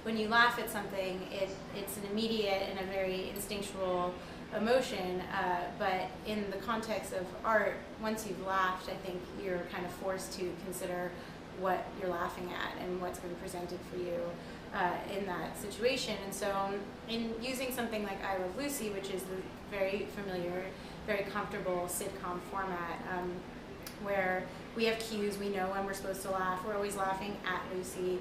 when you laugh at something, it's an immediate and a very instinctual emotion, but in the context of art, once you've laughed, I think you're kind of forced to consider what you're laughing at and what's been presented for you in that situation. And so in using something like I Love Lucy, which is the very familiar, very comfortable sitcom format, where we have cues, we know when we're supposed to laugh, we're always laughing at Lucy,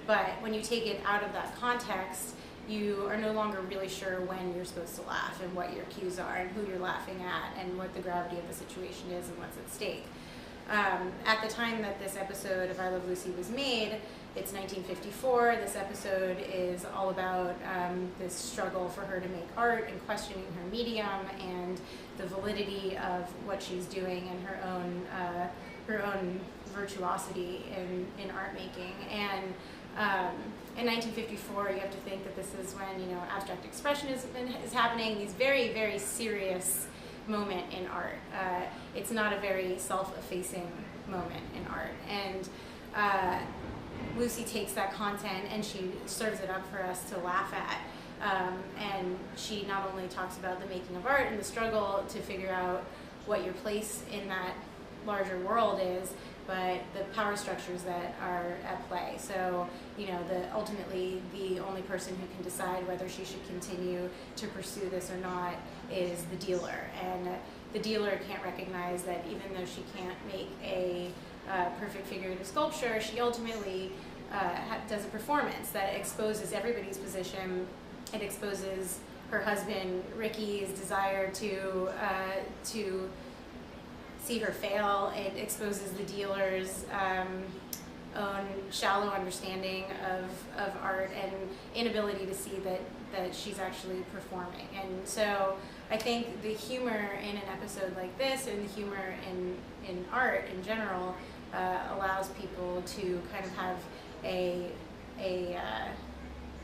but when you take it out of that context, you are no longer really sure when you're supposed to laugh and what your cues are and who you're laughing at and what the gravity of the situation is and what's at stake. At the time that this episode of I Love Lucy was made, it's 1954. This episode is all about this struggle for her to make art and questioning her medium and the validity of what she's doing and her own virtuosity in art making. And in 1954, you have to think that this is when, you know, abstract expressionism is happening. These very, very serious moment in art. It's not a very self-effacing moment in art. And Lucy takes that content and she serves it up for us to laugh at. And she not only talks about the making of art and the struggle to figure out what your place in that larger world is, but the power structures that are at play. So, you know, ultimately the only person who can decide whether she should continue to pursue this or not is the dealer. And the dealer can't recognize that even though she can't make a perfect figurative sculpture, she ultimately does a performance that exposes everybody's position. It exposes her husband Ricky's desire to see her fail. It exposes the dealer's own shallow understanding of art and inability to see that she's actually performing. And so I think the humor in an episode like this and the humor in art in general allows people to kind of have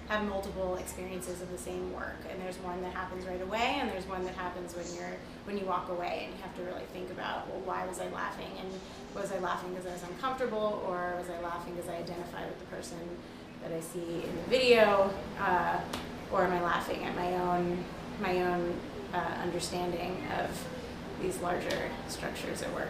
have multiple experiences of the same work, and there's one that happens right away and there's one that happens when you walk away, and you have to really think about, well, why was I laughing, and was I laughing because I was uncomfortable, or was I laughing because I identify with the person that I see in the video, or am I laughing at my own understanding of these larger structures at work.